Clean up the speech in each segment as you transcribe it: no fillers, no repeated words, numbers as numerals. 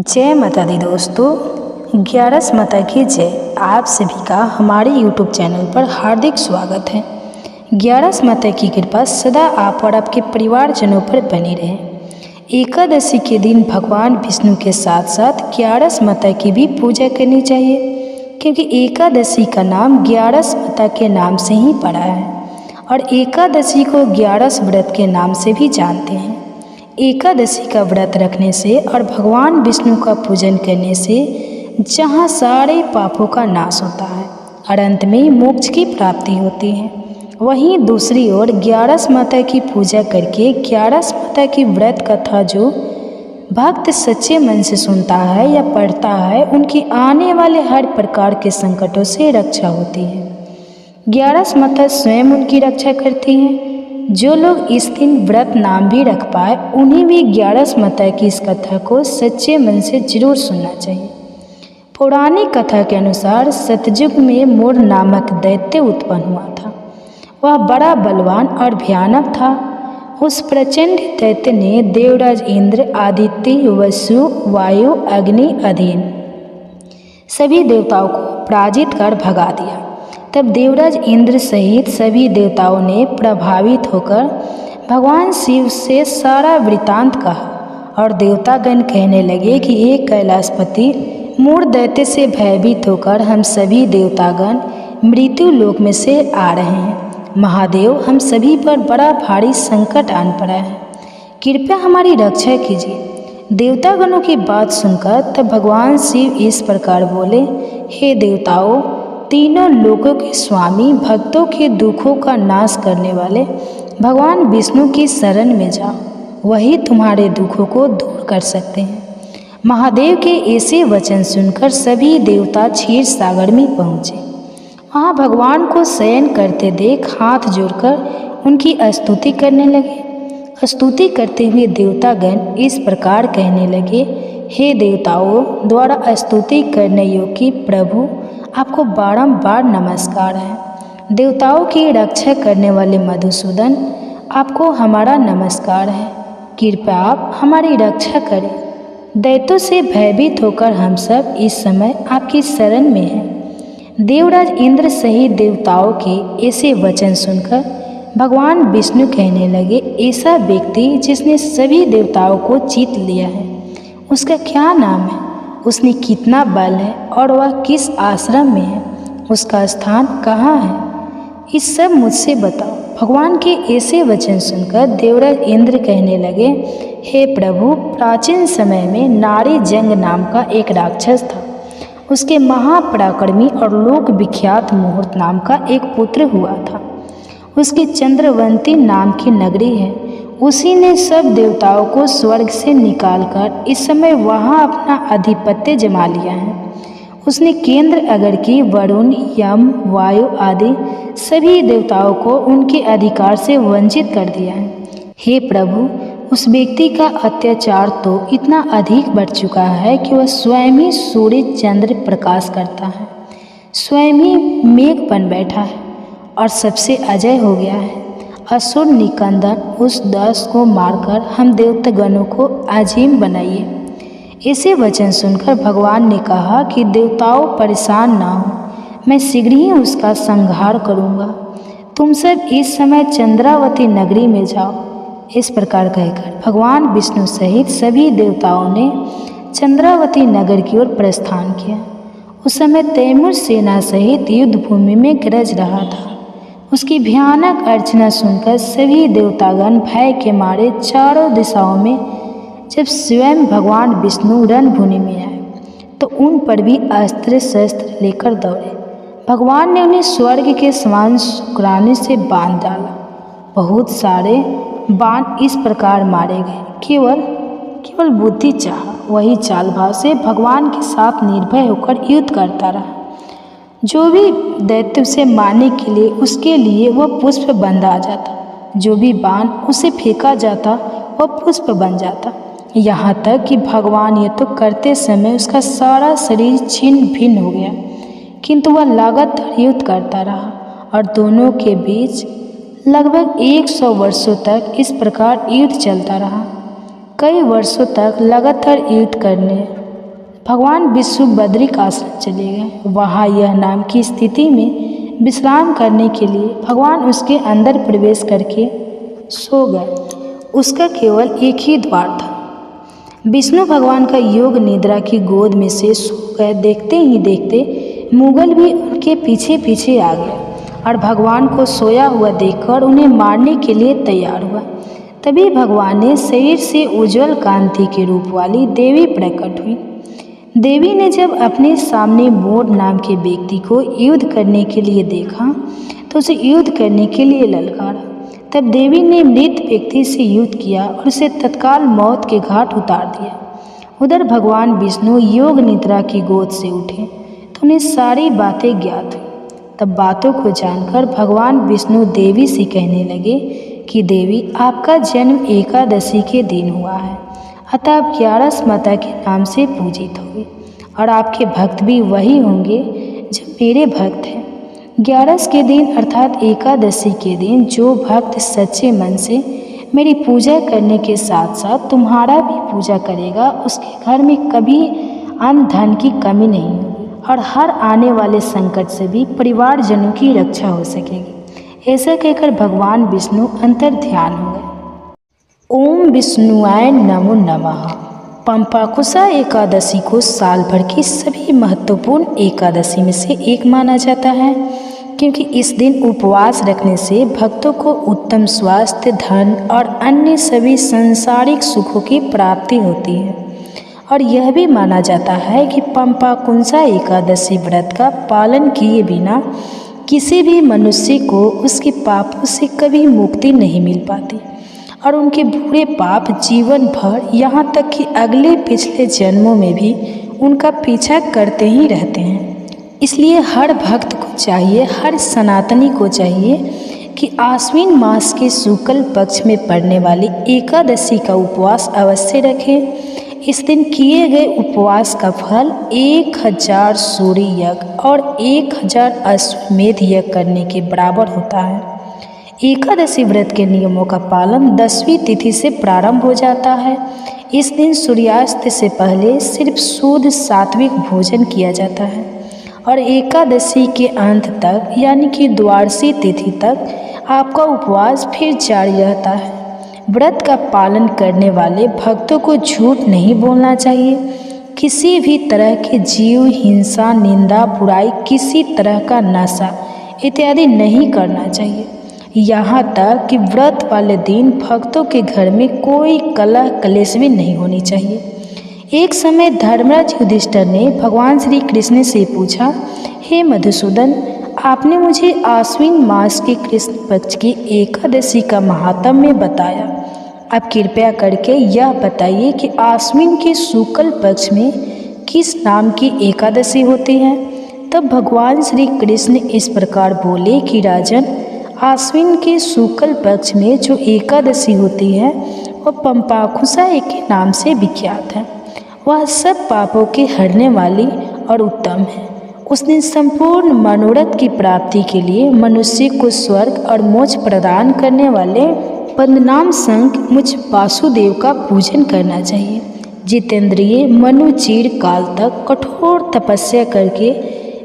जय माता दी दोस्तों, 11 माता की जय। आप सभी का हमारे YouTube चैनल पर हार्दिक स्वागत है। 11 माता की कृपा सदा आप और आपके परिवारजनों पर बनी रहे। एकादशी के दिन भगवान विष्णु के साथ साथ 11 माता की भी पूजा करनी चाहिए, क्योंकि एकादशी का नाम 11 माता के नाम से ही पड़ा है और एकादशी को 11 व्रत के नाम से भी जानते हैं। एकादशी का व्रत रखने से और भगवान विष्णु का पूजन करने से जहाँ सारे पापों का नाश होता है और अंत में मोक्ष की प्राप्ति होती है, वहीं दूसरी ओर 11 माता की पूजा करके 11 माता की व्रत कथा जो भक्त सच्चे मन से सुनता है या पढ़ता है, उनकी आने वाले हर प्रकार के संकटों से रक्षा होती है। 11 माता स्वयं उनकी रक्षा करती हैं। जो लोग इस दिन व्रत नाम भी रख पाए, उन्हें भी 11 माता की इस कथा को सच्चे मन से जरूर सुनना चाहिए। पौराणिक कथा के अनुसार सतयुग में मोर नामक दैत्य उत्पन्न हुआ था। वह बड़ा बलवान और भयानक था। उस प्रचंड दैत्य ने देवराज इंद्र, आदित्य, वसु, वायु, अग्नि, अधीन सभी देवताओं को पराजित कर भगा दिया। तब देवराज इंद्र सहित सभी देवताओं ने प्रभावित होकर भगवान शिव से सारा वृतांत कहा और देवतागण कहने लगे कि हे कैलाशपति, मोर दैत्य से भयभीत होकर हम सभी देवतागण मृत्यु लोक में से आ रहे हैं। महादेव, हम सभी पर बड़ा भारी संकट आन पड़ा है, कृपया हमारी रक्षा कीजिए। देवतागणों की बात सुनकर तब भगवान शिव इस प्रकार बोले, हे देवताओं, तीनों लोकों के स्वामी, भक्तों के दुखों का नाश करने वाले भगवान विष्णु की शरण में जाओ, वही तुम्हारे दुखों को दूर कर सकते हैं। महादेव के ऐसे वचन सुनकर सभी देवता क्षीर सागर में पहुँचे। वहाँ भगवान को शयन करते देख हाथ जोड़कर उनकी स्तुति करने लगे। स्तुति करते हुए देवतागण इस प्रकार कहने लगे, हे देवताओं द्वारा स्तुति करने योग्य प्रभु, आपको बारंबार नमस्कार है। देवताओं की रक्षा करने वाले मधुसूदन, आपको हमारा नमस्कार है। कृपया आप हमारी रक्षा करें। दैत्यों से भयभीत होकर हम सब इस समय आपकी शरण में हैं। देवराज इंद्र सहित देवताओं के ऐसे वचन सुनकर भगवान विष्णु कहने लगे, ऐसा व्यक्ति जिसने सभी देवताओं को जीत लिया है, उसका क्या नाम है, उसने कितना बल है और वह किस आश्रम में है, उसका स्थान कहाँ है, इस सब मुझसे बताओ। भगवान के ऐसे वचन सुनकर देवराज इंद्र कहने लगे, हे प्रभु, प्राचीन समय में नारी जंग नाम का एक राक्षस था। उसके महापराक्रमी और लोक विख्यात मुहूर्त नाम का एक पुत्र हुआ था। उसकी चंद्रवंती नाम की नगरी है। उसी ने सब देवताओं को स्वर्ग से निकालकर इस समय वहाँ अपना आधिपत्य जमा लिया है। उसने केंद्र अगर की वरुण, यम, वायु आदि सभी देवताओं को उनके अधिकार से वंचित कर दिया है। हे प्रभु, उस व्यक्ति का अत्याचार तो इतना अधिक बढ़ चुका है कि वह स्वयं ही सूर्य चंद्र प्रकाश करता है, स्वयं ही मेघ बन बैठा है और सबसे अजय हो गया है। असुर निकंदन उस दास को मारकर हम देवतागणों को अजीम बनाइए। ऐसे वचन सुनकर भगवान ने कहा कि देवताओं परेशान ना हो, मैं शीघ्र ही उसका संहार करूँगा। तुम सब इस समय चंद्रावती नगरी में जाओ। इस प्रकार कहकर भगवान विष्णु सहित सभी देवताओं ने चंद्रावती नगर की ओर प्रस्थान किया। उस समय तैमूर सेना सहित युद्ध भूमि में गरज रहा था। उसकी भयानक अर्चना सुनकर सभी देवतागण भय के मारे चारों दिशाओं में जब स्वयं भगवान विष्णु रणभूमि में आए, तो उन पर भी अस्त्र शस्त्र लेकर दौड़े। भगवान ने उन्हें स्वर्ग के समान शुक्राने से बांध डाला। बहुत सारे बाण इस प्रकार मारे गए। केवल बुद्धि चाह वही चाल भाव से भगवान के साथ निर्भय होकर युद्ध करता रहा। जो भी दैत्य उसे मारने के लिए उसके लिए वह पुष्प बन आ जाता, जो भी बाण उसे फेंका जाता वह पुष्प बन जाता। यहाँ तक कि भगवान ये तो करते समय उसका सारा शरीर छिन्न भिन्न हो गया, किंतु वह लगातार युद्ध करता रहा और दोनों के बीच लगभग 100 वर्षों तक इस प्रकार युद्ध चलता रहा। कई वर्षों तक लगातार युद्ध करने भगवान विष्णु बद्रिक आश्रम चले गए। वहाँ यह नाम की स्थिति में विश्राम करने के लिए भगवान उसके अंदर प्रवेश करके सो गए। उसका केवल एक ही द्वार था। विष्णु भगवान का योग निद्रा की गोद में से सो गए। देखते ही देखते मुगल भी उनके पीछे पीछे आ गया और भगवान को सोया हुआ देखकर उन्हें मारने के लिए तैयार हुआ। तभी भगवान ने शरीर से उज्जवल कांति के रूप वाली देवी प्रकट हुई। देवी ने जब अपने सामने मोर नाम के व्यक्ति को युद्ध करने के लिए देखा तो उसे युद्ध करने के लिए ललकारा। तब देवी ने मृत व्यक्ति से युद्ध किया और उसे तत्काल मौत के घाट उतार दिया। उधर भगवान विष्णु योग निद्रा की गोद से उठे तो उन्हें सारी बातें ज्ञात हुई। तब बातों को जानकर भगवान विष्णु देवी से कहने लगे कि देवी, आपका जन्म एकादशी के दिन हुआ है, अतः आप ग्यारस माता के नाम से पूजित होंगे और आपके भक्त भी वही होंगे जो मेरे भक्त हैं। ग्यारस के दिन अर्थात एकादशी के दिन जो भक्त सच्चे मन से मेरी पूजा करने के साथ साथ तुम्हारा भी पूजा करेगा, उसके घर में कभी अन्न धन की कमी नहीं होगी और हर आने वाले संकट से भी परिवारजनों की रक्षा हो सकेगी। ऐसा कहकर भगवान विष्णु अंतर ध्यान हो गए। ओम विष्णुआय नमो नमः। पंपाकुशा एकादशी को साल भर की सभी महत्वपूर्ण एकादशी में से एक माना जाता है, क्योंकि इस दिन उपवास रखने से भक्तों को उत्तम स्वास्थ्य, धन और अन्य सभी सांसारिक सुखों की प्राप्ति होती है। और यह भी माना जाता है कि पंपाकुशा एकादशी व्रत का पालन किए बिना किसी भी मनुष्य को उसके पापों से कभी मुक्ति नहीं मिल पाती और उनके बुरे पाप जीवन भर, यहाँ तक कि अगले पिछले जन्मों में भी उनका पीछा करते ही रहते हैं। इसलिए हर भक्त को चाहिए, हर सनातनी को चाहिए कि आश्विन मास के शुक्ल पक्ष में पड़ने वाली एकादशी का उपवास अवश्य रखें। इस दिन किए गए उपवास का फल 1000 सूर्य यज्ञ और 1000 अश्वमेध यज्ञ करने के बराबर होता है। एकादशी व्रत के नियमों का पालन 10वीं तिथि से प्रारंभ हो जाता है। इस दिन सूर्यास्त से पहले सिर्फ शुद्ध सात्विक भोजन किया जाता है और एकादशी के अंत तक यानी कि द्वादशी तिथि तक आपका उपवास फिर जारी रहता है। व्रत का पालन करने वाले भक्तों को झूठ नहीं बोलना चाहिए, किसी भी तरह के जीव हिंसा, निंदा, बुराई, किसी तरह का नशा इत्यादि नहीं करना चाहिए। यहाँ तक कि व्रत वाले दिन भक्तों के घर में कोई कलह कलेश भी नहीं होनी चाहिए। एक समय धर्मराज युधिष्ठिर ने भगवान श्री कृष्ण से पूछा, हे मधुसूदन, आपने मुझे आश्विन मास के कृष्ण पक्ष की एकादशी का महात्म्य बताया। अब कृपया करके यह बताइए कि आश्विन के शुक्ल पक्ष में किस नाम की एकादशी होती है। तब भगवान श्री कृष्ण इस प्रकार बोले कि राजन, आश्विन के शुक्ल पक्ष में जो एकादशी होती है वह पंपाकुशा के नाम से विख्यात है। वह सब पापों के हरने वाली और उत्तम है। उस दिन संपूर्ण मनोरथ की प्राप्ति के लिए मनुष्य को स्वर्ग और मोक्ष प्रदान करने वाले पद्मनाभ संग मुझ वासुदेव का पूजन करना चाहिए। जितेंद्रिय मनु चिर काल तक कठोर तपस्या करके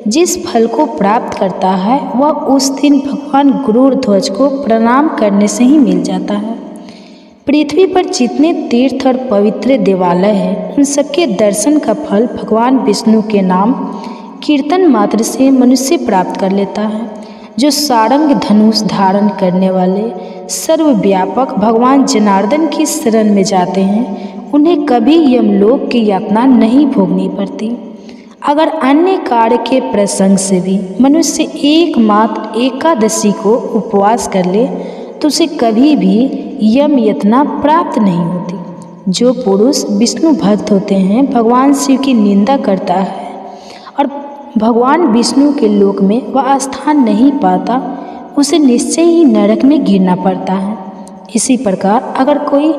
जिस फल को प्राप्त करता है वह उस दिन भगवान गरुड़ध्वज को प्रणाम करने से ही मिल जाता है। पृथ्वी पर जितने तीर्थ और पवित्र देवालय हैं उन सबके दर्शन का फल भगवान विष्णु के नाम कीर्तन मात्र से मनुष्य प्राप्त कर लेता है। जो सारंग धनुष धारण करने वाले सर्वव्यापक भगवान जनार्दन की शरण में जाते हैं उन्हें कभी यमलोक की यातना नहीं भोगनी पड़ती। अगर अन्य कार्य के प्रसंग से भी मनुष्य एकमात्र एकादशी को उपवास कर ले तो उसे कभी भी यम यातना प्राप्त नहीं होती। जो पुरुष विष्णु भक्त होते हैं भगवान शिव की निंदा करता है और भगवान विष्णु के लोक में वह स्थान नहीं पाता, उसे निश्चय ही नरक में गिरना पड़ता है। इसी प्रकार अगर कोई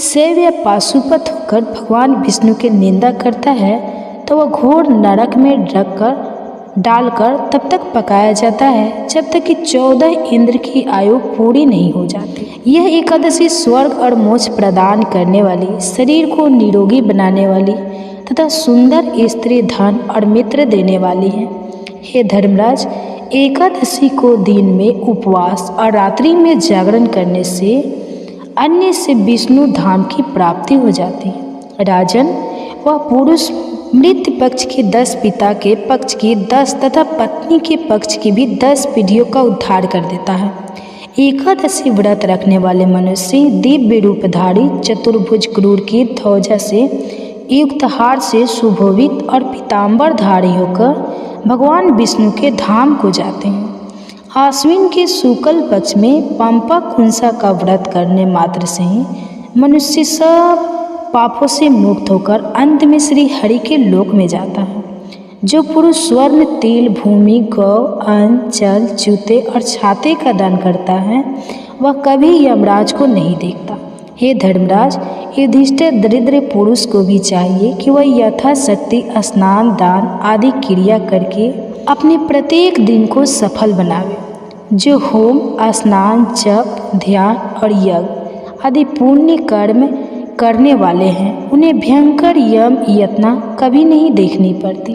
शैव या पाशुपत होकर भगवान विष्णु की निंदा करता है तो वह घोर नरक में डालकर तब तक पकाया जाता है जब तक कि 14 इंद्र की आयु पूरी नहीं हो जाती। यह एकादशी स्वर्ग और मोक्ष प्रदान करने वाली, शरीर को निरोगी बनाने वाली तथा सुंदर स्त्री धन और मित्र देने वाली है। हे धर्मराज, एकादशी को दिन में उपवास और रात्रि में जागरण करने से अन्य से विष्णु धाम की प्राप्ति हो जाती है। राजन, वह पुरुष मृत पक्ष के 10, पिता के पक्ष की 10 तथा पत्नी के पक्ष की भी 10 पीढ़ियों का उद्धार कर देता है। एकादशी व्रत रखने वाले मनुष्य दिव्य रूपधारी चतुर्भुज क्रूर की ध्वजा से युक्त हार से सुशोभित और पीताम्बरधारी होकर भगवान विष्णु के धाम को जाते हैं। आश्विन के शुक्ल पक्ष में पंपा कुंसा का व्रत करने मात्र से ही मनुष्य सब पापों से मुक्त होकर अंत में श्री हरि के लोक में जाता है। जो पुरुष स्वर्ण, तिल, भूमि, गौ, अन्न, जल, जूते और छाते का दान करता है वह कभी यमराज को नहीं देखता। हे धर्मराज, युधिष्ठिर दरिद्र पुरुष को भी चाहिए कि वह यथाशक्ति स्नान, दान आदि क्रिया करके अपने प्रत्येक दिन को सफल बनावे। जो होम, स्नान, जप, ध्यान और यज्ञ आदि पुण्य कर्म करने वाले हैं उन्हें भयंकर यम यातना कभी नहीं देखनी पड़ती।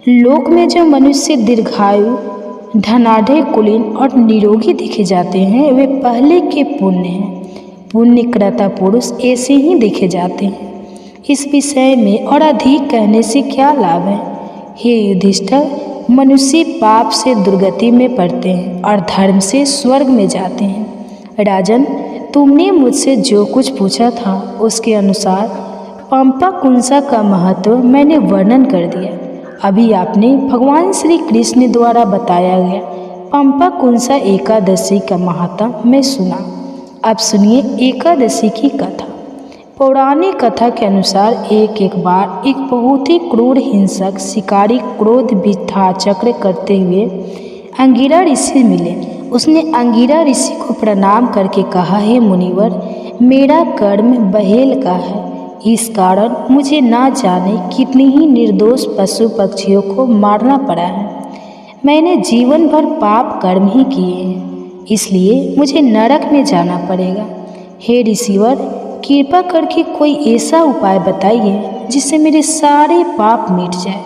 लोक में जो मनुष्य दीर्घायु, धनाढ़, कुलीन और निरोगी देखे जाते हैं वे पहले के पुण्य हैं। पुण्यकृता पुरुष ऐसे ही देखे जाते हैं। इस विषय में और अधिक कहने से क्या लाभ है। हे युधिष्ठिर, मनुष्य पाप से दुर्गति में पड़ते हैं और धर्म से स्वर्ग में जाते हैं। राजन, तुमने मुझसे जो कुछ पूछा था उसके अनुसार पंपा कुंसा का महत्व मैंने वर्णन कर दिया। अभी आपने भगवान श्री कृष्ण द्वारा बताया गया पंपा कुंसा एकादशी का महत्व मैं सुना। अब सुनिए एकादशी की कथा। पौराणिक कथा के अनुसार एक बार एक बहुत ही क्रूर हिंसक शिकारी क्रोध वृथा चक्र करते हुए अंगिरा ऋषि मिले। उसने अंगिरा ऋषि को प्रणाम करके कहा, हे मुनिवर, मेरा कर्म बहेल का है। इस कारण मुझे ना जाने कितनी ही निर्दोष पशु पक्षियों को मारना पड़ा है। मैंने जीवन भर पाप कर्म ही किए हैं, इसलिए मुझे नरक में जाना पड़ेगा। हे ऋषिवर, कृपा करके कोई ऐसा उपाय बताइए जिससे मेरे सारे पाप मिट जाए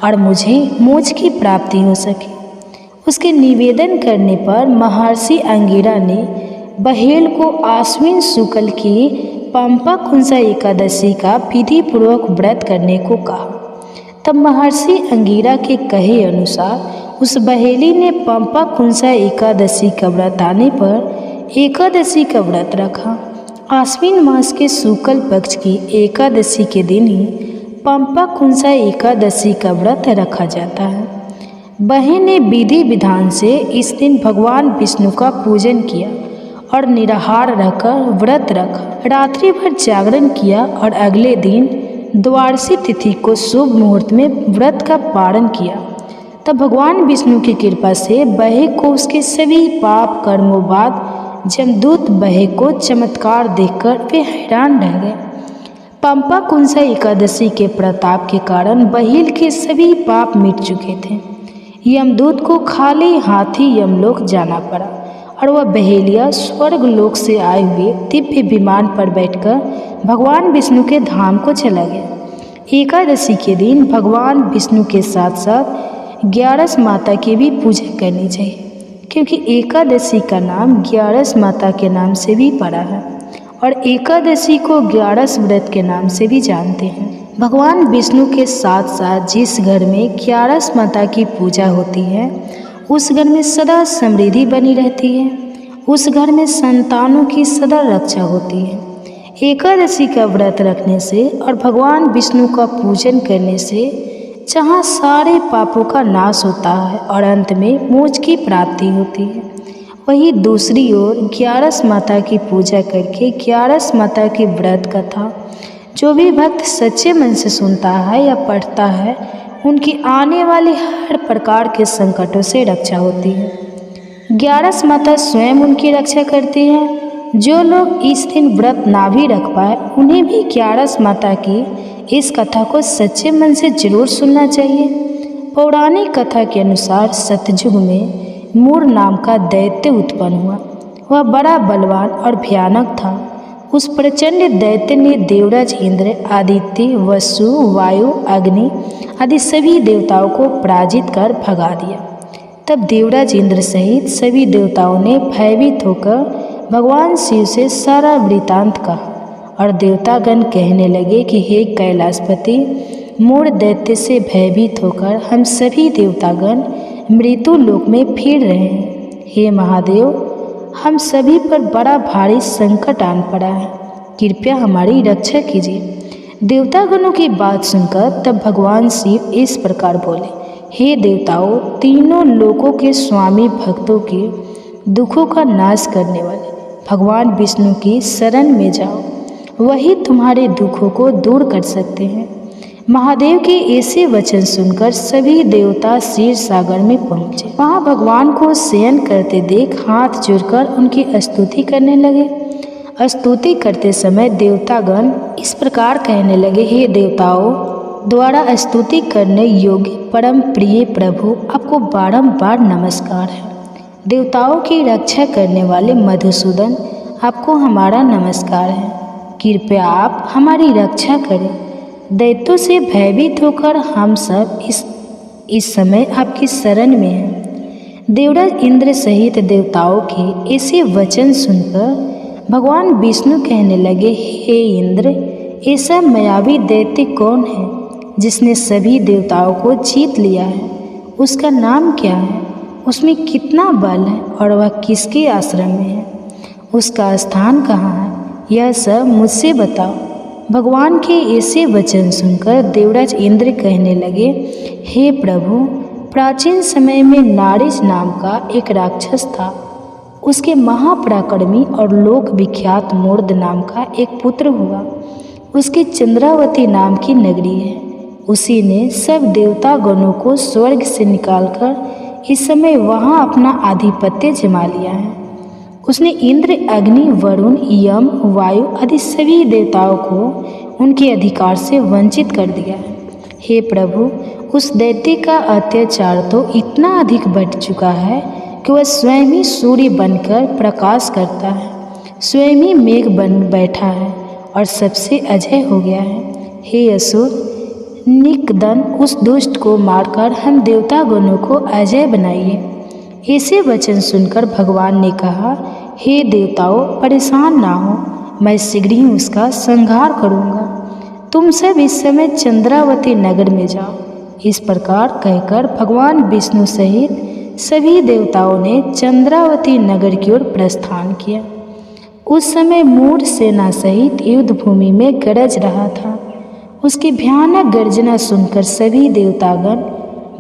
और मुझे मोक्ष की प्राप्ति हो सके। उसके निवेदन करने पर महर्षि अंगिरा ने बहेल को आश्विन शुक्ल की पंपा कुंसा एकादशी का विधि पूर्वक व्रत करने को कहा। तब महर्षि अंगिरा के कहे अनुसार उस बहेली ने पंपा कुंसा एकादशी का व्रत आने पर एकादशी का व्रत रखा। आश्विन मास के शुक्ल पक्ष की एकादशी के दिन ही पंपा कुंसा एकादशी का व्रत रखा जाता है। बहन ने विधि विधान से इस दिन भगवान विष्णु का पूजन किया और निराहार रहकर व्रत रखा। रात्रि भर जागरण किया और अगले दिन द्वादशी तिथि को शुभ मुहूर्त में व्रत का पारण किया। तब भगवान विष्णु की कृपा से बहे को उसके सभी पाप कर्मों बाद जमदूत बहे को चमत्कार देखकर वे हैरान रह गए। पंपा कुंसा एकादशी के प्रताप के कारण बहेल के सभी पाप मिट चुके थे। यमदूत को खाली हाथ ही यमलोक जाना पड़ा और वह बहेलिया स्वर्ग लोक से आए हुए दिव्य विमान पर बैठकर भगवान विष्णु के धाम को चला गया। एकादशी के दिन भगवान विष्णु के साथ साथ ग्यारस माता की भी पूजा करनी चाहिए, क्योंकि एकादशी का नाम ग्यारस माता के नाम से भी पड़ा है और एकादशी को ग्यारस व्रत के नाम से भी जानते हैं। भगवान विष्णु के साथ साथ जिस घर में ग्यारस माता की पूजा होती है उस घर में सदा समृद्धि बनी रहती है, उस घर में संतानों की सदा रक्षा होती है। एकादशी का व्रत रखने से और भगवान विष्णु का पूजन करने से जहाँ सारे पापों का नाश होता है और अंत में मोक्ष की प्राप्ति होती है, वहीं दूसरी ओर ग्यारस माता की पूजा करके ग्यारस माता की व्रत कथा जो भी भक्त सच्चे मन से सुनता है या पढ़ता है उनकी आने वाले हर प्रकार के संकटों से रक्षा होती है। ग्यारस माता स्वयं उनकी रक्षा करती है। जो लोग इस दिन व्रत ना भी रख पाए उन्हें भी ग्यारस माता की इस कथा को सच्चे मन से जरूर सुनना चाहिए। पौराणिक कथा के अनुसार सतयुग में मूर नाम का दैत्य उत्पन्न हुआ। वह बड़ा बलवान और भयानक था। उस प्रचंड दैत्य ने देवराज इंद्र, आदित्य, वसु, वायु, अग्नि आदि सभी देवताओं को पराजित कर भगा दिया। तब देवराज इंद्र सहित सभी देवताओं ने भयभीत होकर भगवान शिव से सारा वृतांत कहा और देवतागण कहने लगे कि हे कैलाशपति, मूढ़ दैत्य से भयभीत होकर हम सभी देवतागण मृत्यु लोक में फिर रहे हैं। हे महादेव, हम सभी पर बड़ा भारी संकट आन पड़ा है, कृपया हमारी रक्षा कीजिए। देवतागणों की बात सुनकर तब भगवान शिव इस प्रकार बोले, हे देवताओं, तीनों लोकों के स्वामी, भक्तों के दुखों का नाश करने वाले भगवान विष्णु की शरण में जाओ, वही तुम्हारे दुखों को दूर कर सकते हैं। महादेव के ऐसे वचन सुनकर सभी देवता क्षीर सागर में पहुँचे। वहाँ भगवान को शयन करते देख हाथ जोड़कर उनकी स्तुति करने लगे। स्तुति करते समय देवतागण इस प्रकार कहने लगे, हे देवताओं द्वारा स्तुति करने योग्य परम प्रिय प्रभु, आपको बारंबार नमस्कार है। देवताओं की रक्षा करने वाले मधुसूदन, आपको हमारा नमस्कार है। कृपया आप हमारी रक्षा करें। दैत्यों से भयभीत होकर हम सब इस समय आपकी शरण में हैं। देवराज इंद्र सहित देवताओं के ऐसे वचन सुनकर भगवान विष्णु कहने लगे, हे इंद्र, ऐसा मायावी दैत्य कौन है जिसने सभी देवताओं को जीत लिया है? उसका नाम क्या है? उसमें कितना बल है और वह किसके आश्रम में है? उसका स्थान कहाँ है? यह सब मुझसे बताओ। भगवान के ऐसे वचन सुनकर देवराज इंद्र कहने लगे, हे प्रभु, प्राचीन समय में नारिज नाम का एक राक्षस था। उसके महापराक्रमी और लोक विख्यात मूर्ध नाम का एक पुत्र हुआ। उसकी चंद्रावती नाम की नगरी है। उसी ने सब देवता गणों को स्वर्ग से निकालकर इस समय वहाँ अपना आधिपत्य जमा लिया है। उसने इंद्र, अग्नि, वरुण, यम, वायु आदि सभी देवताओं को उनके अधिकार से वंचित कर दिया है। हे प्रभु, उस दैत्य का अत्याचार तो इतना अधिक बढ़ चुका है कि वह स्वयं ही सूर्य बनकर प्रकाश करता है, स्वयं ही मेघ बन बैठा है और सबसे अजय हो गया है। हे असुर निकदन, उस दुष्ट को मारकर हम देवता गणों को अजय बनाइए। ऐसे वचन सुनकर भगवान ने कहा, हे देवताओं, परेशान ना हो, मैं शीघ्र ही उसका संहार करूँगा। तुम सब इस समय चंद्रावती नगर में जाओ। इस प्रकार कहकर भगवान विष्णु सहित सभी देवताओं ने चंद्रावती नगर की ओर प्रस्थान किया। उस समय मूढ़ सेना सहित युद्ध भूमि में गरज रहा था। उसकी भयानक गर्जना सुनकर सभी देवतागण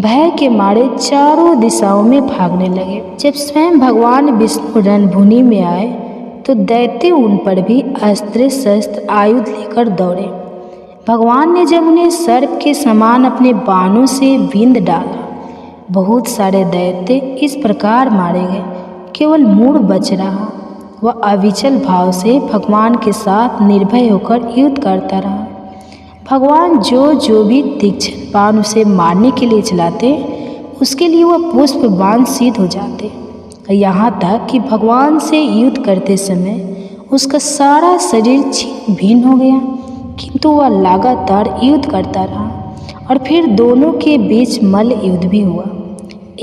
भय के मारे चारों दिशाओं में भागने लगे। जब स्वयं भगवान विष्णु रणभूमि में आए तो दैत्य उन पर भी अस्त्र शस्त्र आयुध लेकर दौड़े। भगवान ने जब उन्हें सर्प के समान अपने बाणों से बींध डाला, बहुत सारे दैत्य इस प्रकार मारे गए, केवल मूढ़ बच रहा। वह अविचल भाव से भगवान के साथ निर्भय होकर युद्ध करता रहा। भगवान जो भी तीक्ष्ण बाण उसे मारने के लिए चलाते, उसके लिए वह पुष्प बाण सिद्ध हो जाते। यहाँ तक कि भगवान से युद्ध करते समय उसका सारा शरीर छिन्न भिन्न हो गया, किंतु वह लगातार युद्ध करता रहा और फिर दोनों के बीच मल्ल युद्ध भी हुआ।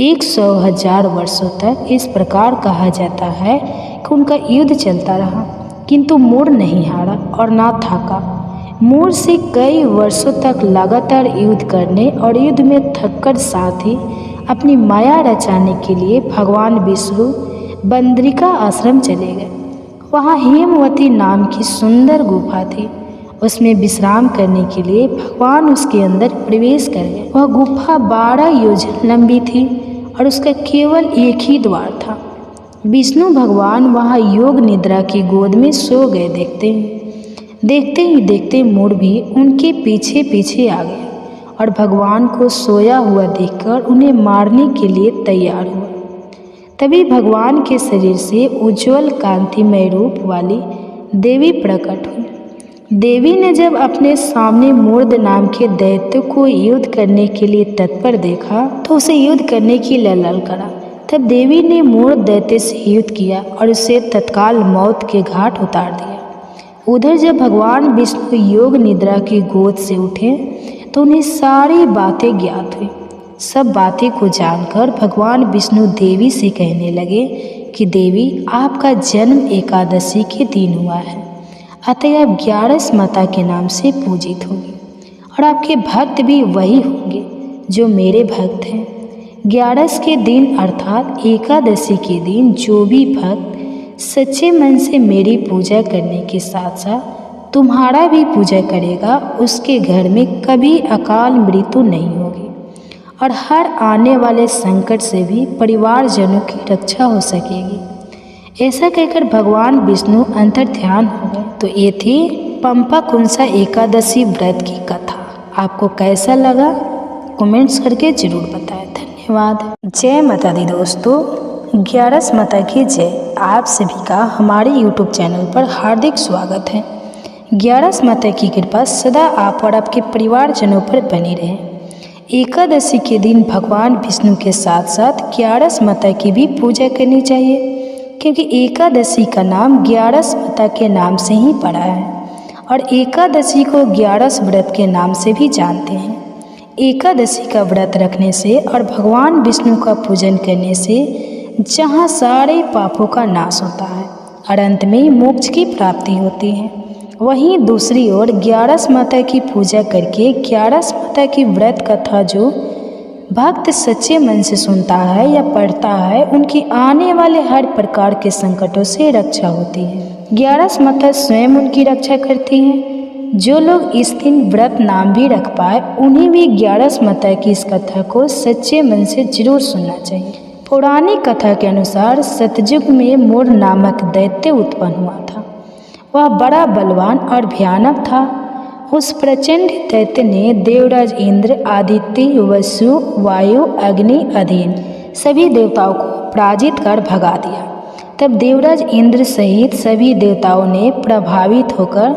100,000 वर्षों तक इस प्रकार कहा जाता है कि उनका युद्ध चलता रहा, किंतु मूढ़ नहीं हारा और ना थाका। मूढ़ से कई वर्षों तक लगातार युद्ध करने और युद्ध में थककर साथ ही अपनी माया रचाने के लिए भगवान विष्णु बद्रिका आश्रम चले गए। वहाँ हेमवती नाम की सुंदर गुफा थी। उसमें विश्राम करने के लिए भगवान उसके अंदर प्रवेश कर गए। वह गुफा 12 योजन लंबी थी और उसका केवल एक ही द्वार था। विष्णु भगवान वहाँ योग निद्रा की गोद में सो गए। देखते ही देखते मूढ़ भी उनके पीछे पीछे आ गया और भगवान को सोया हुआ देखकर उन्हें मारने के लिए तैयार हुआ। तभी भगवान के शरीर से उज्ज्वल कांतिमय रूप वाली देवी प्रकट हुई। देवी ने जब अपने सामने मूढ़ नाम के दैत्य को युद्ध करने के लिए तत्पर देखा तो उसे युद्ध करने की ललल करा। तब देवी ने मूढ़ दैत्य से युद्ध किया और उसे तत्काल मौत के घाट उतार दिया। उधर जब भगवान विष्णु योग निद्रा की गोद से उठे तो उन्हें सारी बातें ज्ञात हुई। सब बातें को जानकर भगवान विष्णु देवी से कहने लगे कि देवी, आपका जन्म एकादशी के दिन हुआ है, अतः आप ग्यारस माता के नाम से पूजित होंगे और आपके भक्त भी वही होंगे जो मेरे भक्त हैं। ग्यारस के दिन अर्थात एकादशी के दिन जो भी भक्त सच्चे मन से मेरी पूजा करने के साथ साथ तुम्हारा भी पूजा करेगा, उसके घर में कभी अकाल मृत्यु नहीं होगी और हर आने वाले संकट से भी परिवारजनों की रक्षा हो सकेगी। ऐसा कहकर भगवान विष्णु अंतर्ध्यान हो गए। तो ये थी पंपा कुंसा एकादशी व्रत की कथा। आपको कैसा लगा कमेंट्स करके जरूर बताएं। धन्यवाद। जय माता दी दोस्तों, ग्यारस माता की जय। आप सभी का हमारे YouTube चैनल पर हार्दिक स्वागत है। ग्यारस माता की कृपा सदा आप और आपके परिवारजनों पर बनी रहे। एकादशी के दिन भगवान विष्णु के साथ साथ ग्यारस माता की भी पूजा करनी चाहिए, क्योंकि एकादशी का नाम ग्यारस माता के नाम से ही पड़ा है और एकादशी को ग्यारस व्रत के नाम से भी जानते हैं। एकादशी का व्रत रखने से और भगवान विष्णु का पूजन करने से जहाँ सारे पापों का नाश होता है और अंत में मोक्ष की प्राप्ति होती है, वहीं दूसरी ओर ग्यारस माता की पूजा करके ग्यारस माता की व्रत कथा जो भक्त सच्चे मन से सुनता है या पढ़ता है, उनकी आने वाले हर प्रकार के संकटों से रक्षा होती है। ग्यारस माता स्वयं उनकी रक्षा करती हैं। जो लोग इस दिन व्रत नाम भी रख पाए, उन्हें भी ग्यारस माता की इस कथा को सच्चे मन से जरूर सुनना चाहिए। पौराणिक कथा के अनुसार सतयुग में मोर नामक दैत्य उत्पन्न हुआ था। वह बड़ा बलवान और भयानक था। उस प्रचंड दैत्य ने देवराज इंद्र, आदित्य, वसु, वायु, अग्नि, अधीन सभी देवताओं को पराजित कर भगा दिया। तब देवराज इंद्र सहित सभी देवताओं ने प्रभावित होकर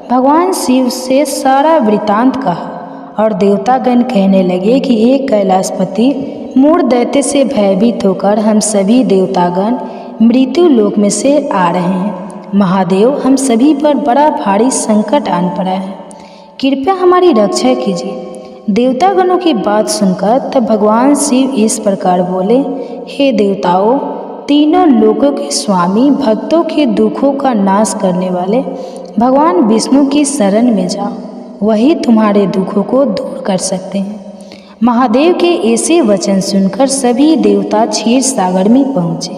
भगवान शिव से सारा वृतांत कहा और देवतागण कहने लगे कि हे कैलाशपति, मूढ़ दैत्य से भयभीत होकर हम सभी देवतागण मृत्यु लोक में से आ रहे हैं। महादेव, हम सभी पर बड़ा भारी संकट आन पड़ा है, कृपया हमारी रक्षा कीजिए। देवतागणों की बात सुनकर तब भगवान शिव इस प्रकार बोले, हे देवताओं, तीनों लोकों के स्वामी, भक्तों के दुखों का नाश करने वाले भगवान विष्णु की शरण में जाओ, वही तुम्हारे दुखों को दूर कर सकते हैं। महादेव के ऐसे वचन सुनकर सभी देवता क्षीर सागर में पहुँचे।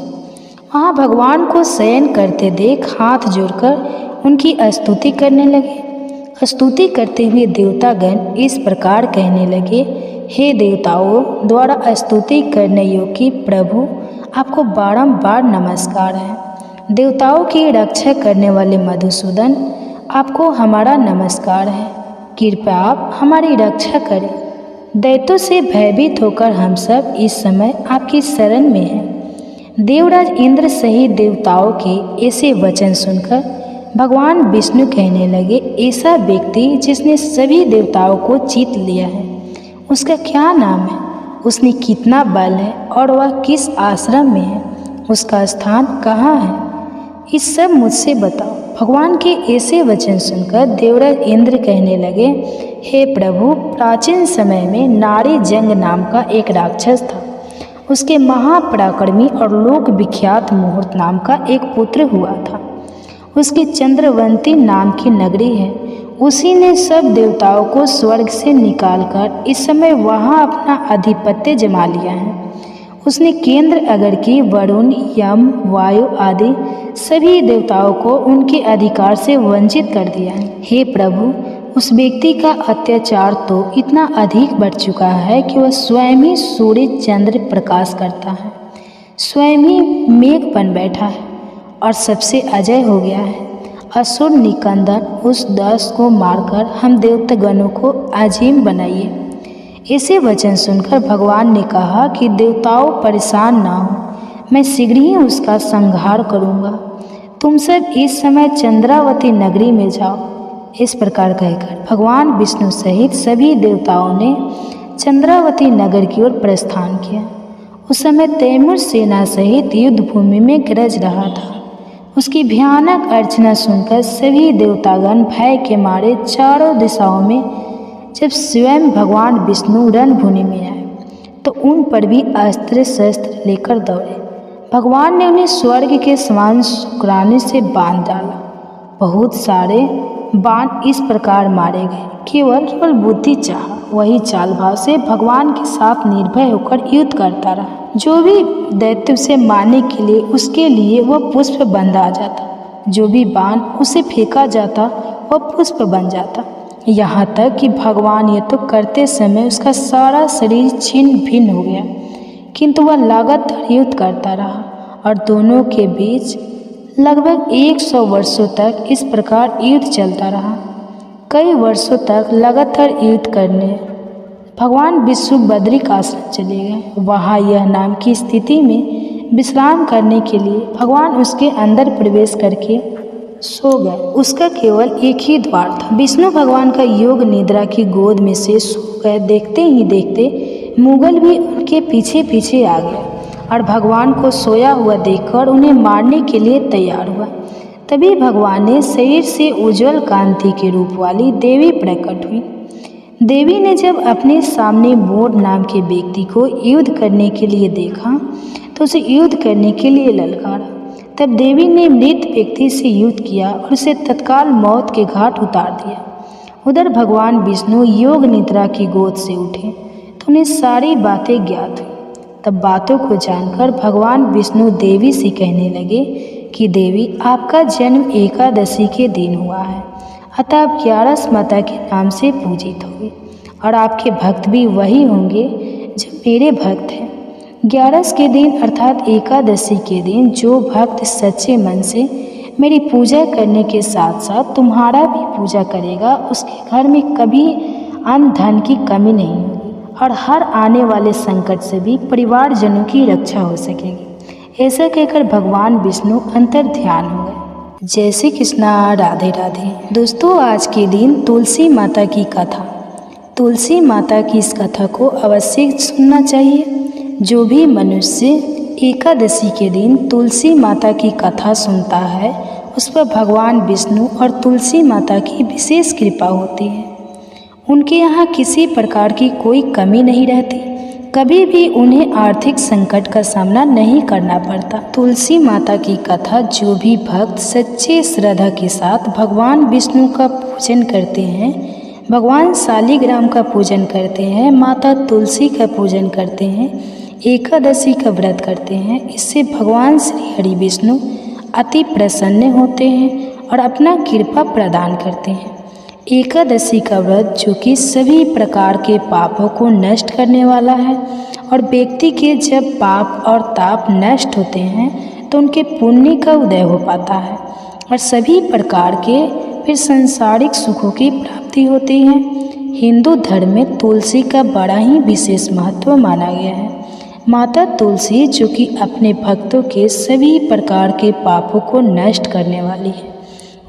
वहाँ भगवान को शयन करते देख हाथ जोड़कर उनकी स्तुति करने लगे। स्तुति करते हुए देवतागण इस प्रकार कहने लगे, हे देवताओं द्वारा स्तुति करने योग्य प्रभु, आपको बारंबार नमस्कार है। देवताओं की रक्षा करने वाले मधुसूदन, आपको हमारा नमस्कार है। कृपया आप हमारी रक्षा करें। दैत्यों से भयभीत होकर हम सब इस समय आपकी शरण में हैं। देवराज इंद्र सहित देवताओं के ऐसे वचन सुनकर भगवान विष्णु कहने लगे, ऐसा व्यक्ति जिसने सभी देवताओं को जीत लिया है, उसका क्या नाम है, उसने कितना बल है और वह किस आश्रम में है, उसका स्थान कहाँ है, इस सब मुझसे बताओ। भगवान के ऐसे वचन सुनकर देवराज इंद्र कहने लगे, हे प्रभु, प्राचीन समय में नारी जंग नाम का एक राक्षस था। उसके महापराक्रमी और लोक विख्यात मुहूर्त नाम का एक पुत्र हुआ था। उसकी चंद्रवंती नाम की नगरी है। उसी ने सब देवताओं को स्वर्ग से निकालकर इस समय वहाँ अपना आधिपत्य जमा लिया है। उसने केंद्र अगर की वरुण, यम, वायु आदि सभी देवताओं को उनके अधिकार से वंचित कर दिया है। हे प्रभु, उस व्यक्ति का अत्याचार तो इतना अधिक बढ़ चुका है कि वह स्वयं ही सूर्य चंद्र प्रकाश करता है, स्वयं ही मेघ बन बैठा है और सबसे अजय हो गया है। असुर निकंदन उस दास को मारकर हम देवतागणों को अजीम बनाइए। ऐसे वचन सुनकर भगवान ने कहा कि देवताओं परेशान ना हो, मैं शीघ्र ही उसका संहार करूँगा। तुम सब इस समय चंद्रावती नगरी में जाओ। इस प्रकार कहकर भगवान विष्णु सहित सभी देवताओं ने चंद्रावती नगर की ओर प्रस्थान किया। उस समय तैमूर सेना सहित युद्ध भूमि में गरज रहा था। उसकी भयानक अर्चना सुनकर सभी देवतागण भय के मारे चारों दिशाओं में जब स्वयं भगवान विष्णु रणभूमि में आए तो उन पर भी अस्त्र शस्त्र लेकर दौड़े। भगवान ने उन्हें स्वर्ग के समान शुक्राने से बांध डाला। बहुत सारे बाण इस प्रकार मारे गए। केवल बुद्धि चाह वही चाल भाव से भगवान के साथ निर्भय होकर युद्ध करता रहा। जो भी दैत्य उसे मारने के लिए उसके लिए वह पुष्प बन आ जाता, जो भी बाण उसे फेंका जाता वह पुष्प बन जाता। यहाँ तक कि भगवान ये तो करते समय उसका सारा शरीर छिन्न भिन्न हो गया, किंतु वह लगातार युद्ध करता रहा और दोनों के बीच लगभग 100 वर्षों तक इस प्रकार युद्ध चलता रहा। कई वर्षों तक लगातार युद्ध करने भगवान विष्णु बद्रिक आश्रम चले गए। वहाँ यह नाम की स्थिति में विश्राम करने के लिए भगवान उसके अंदर प्रवेश करके सो गए। उसका केवल एक ही द्वार था। विष्णु भगवान का योग निद्रा की गोद में से सो गए। देखते ही देखते मुगल भी उनके पीछे पीछे आ गए और भगवान को सोया हुआ देखकर उन्हें मारने के लिए तैयार हुआ। तभी भगवान ने शरीर से उज्ज्वल कांति के रूप वाली देवी प्रकट हुई। देवी ने जब अपने सामने मोर नाम के व्यक्ति को युद्ध करने के लिए देखा तो उसे युद्ध करने के लिए ललकारा। तब देवी ने मृत व्यक्ति से युद्ध किया और उसे तत्काल मौत के घाट उतार दिया। उधर भगवान विष्णु योग निद्रा की गोद से उठे तो उन्हें सारी बातें ज्ञात हुई। तब बातों को जानकर भगवान विष्णु देवी से कहने लगे कि देवी, आपका जन्म एकादशी के दिन हुआ है, अतः आप ग्यारस माता के नाम से पूजित होंगे और आपके भक्त भी वही होंगे जो मेरे भक्त हैं। ग्यारस के दिन अर्थात एकादशी के दिन जो भक्त सच्चे मन से मेरी पूजा करने के साथ साथ तुम्हारा भी पूजा करेगा, उसके घर में कभी अन्न धन की कमी नहीं होगी और हर आने वाले संकट से भी परिवारजनों की रक्षा हो सकेगी। ऐसा कहकर भगवान विष्णु अंतर ध्यान हो गए। जय श्री कृष्णा, राधे राधे। दोस्तों, आज के दिन तुलसी माता की कथा, तुलसी माता की इस कथा को अवश्य सुनना चाहिए। जो भी मनुष्य एकादशी के दिन तुलसी माता की कथा सुनता है उस पर भगवान विष्णु और तुलसी माता की विशेष कृपा होती है। उनके यहाँ किसी प्रकार की कोई कमी नहीं रहती, कभी भी उन्हें आर्थिक संकट का सामना नहीं करना पड़ता। तुलसी माता की कथा जो भी भक्त सच्चे श्रद्धा के साथ भगवान विष्णु का पूजन करते हैं, भगवान शालिग्राम का पूजन करते हैं, माता तुलसी का पूजन करते हैं, एकादशी का व्रत करते हैं, इससे भगवान श्री हरि विष्णु अति प्रसन्न होते हैं और अपना कृपा प्रदान करते हैं। एकादशी का व्रत जो कि सभी प्रकार के पापों को नष्ट करने वाला है और व्यक्ति के जब पाप और ताप नष्ट होते हैं तो उनके पुण्य का उदय हो पाता है और सभी प्रकार के फिर सांसारिक सुखों की प्राप्ति होती है। हिंदू धर्म में तुलसी का बड़ा ही विशेष महत्व माना गया है। माता तुलसी जो कि अपने भक्तों के सभी प्रकार के पापों को नष्ट करने वाली है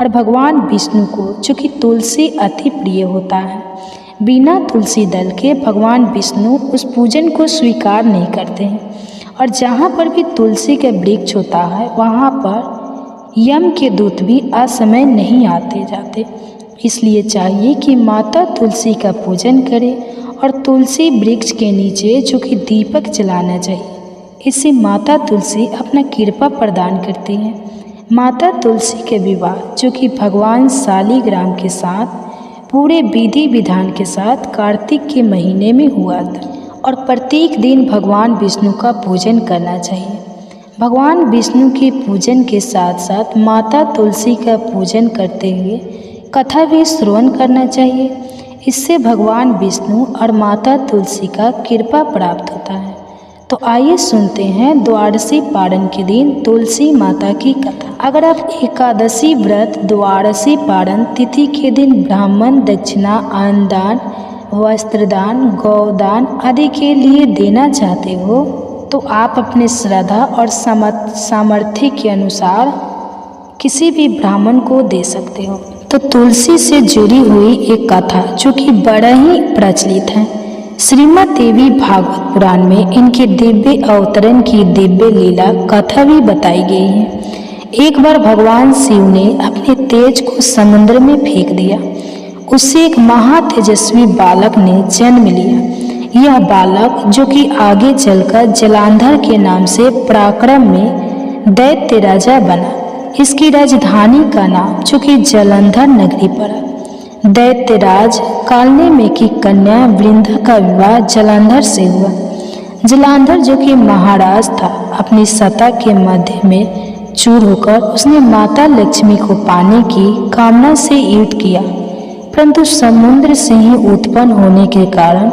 और भगवान विष्णु को जो कि तुलसी अति प्रिय होता है। बिना तुलसी दल के भगवान विष्णु उस पूजन को स्वीकार नहीं करते हैं और जहाँ पर भी तुलसी का वृक्ष होता है वहाँ पर यम के दूत भी असमय नहीं आते जाते। इसलिए चाहिए कि माता तुलसी का पूजन करें और तुलसी वृक्ष के नीचे जो कि दीपक जलाना चाहिए। इससे माता तुलसी अपना कृपा प्रदान करती हैं। माता तुलसी के विवाह जो कि भगवान शालिग्राम के साथ पूरे विधि विधान के साथ कार्तिक के महीने में हुआ था और प्रत्येक दिन भगवान विष्णु का पूजन करना चाहिए। भगवान विष्णु के पूजन के साथ साथ माता तुलसी का पूजन करते हुए कथा भी श्रवण करना चाहिए। इससे भगवान विष्णु और माता तुलसी का कृपा प्राप्त होता है। तो आइए सुनते हैं द्वादशी पारण के दिन तुलसी माता की कथा। अगर आप एकादशी व्रत, द्वादशी पारण तिथि के दिन ब्राह्मण दक्षिणा, अन्नदान, वस्त्रदान, गौदान आदि के लिए देना चाहते हो तो आप अपने श्रद्धा और सामर्थ्य के अनुसार किसी भी ब्राह्मण को दे सकते हो। तो तुलसी से जुड़ी हुई एक कथा जो कि बड़ा ही प्रचलित है। श्रीमद् देवी भागवत पुराण में इनके दिव्य अवतरण की दिव्य लीला कथा भी बताई गई है। एक बार भगवान शिव ने अपने तेज को समुद्र में फेंक दिया। उससे एक महातेजस्वी बालक ने जन्म लिया। यह बालक, जो कि आगे चलकर जलांधर के नाम से पराक्रम में दैत्य राजा बना, इसकी राजधानी का नाम जो कि जलंधर नगरी पड़ा। दैत्यराज कालनेमी की कन्या वृंदा का विवाह जलंधर से हुआ। जलंधर, जो कि महाराज था, अपनी सत्ता के मध्य में चूर होकर उसने माता लक्ष्मी को पाने की कामना से युद्ध किया, परंतु समुद्र से ही उत्पन्न होने के कारण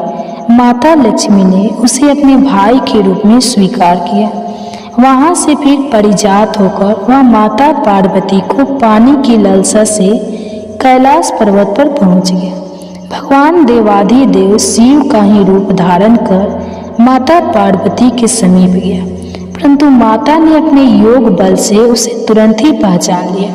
माता लक्ष्मी ने उसे अपने भाई के रूप में स्वीकार किया। वहां से फिर परिजात होकर वह माता पार्वती को पाने की लालसा से कैलाश पर्वत पर पहुंच गया। भगवान देवाधिदेव शिव का ही रूप धारण कर माता पार्वती के समीप गया, परंतु माता ने अपने योग बल से उसे तुरंत ही पहचान लिया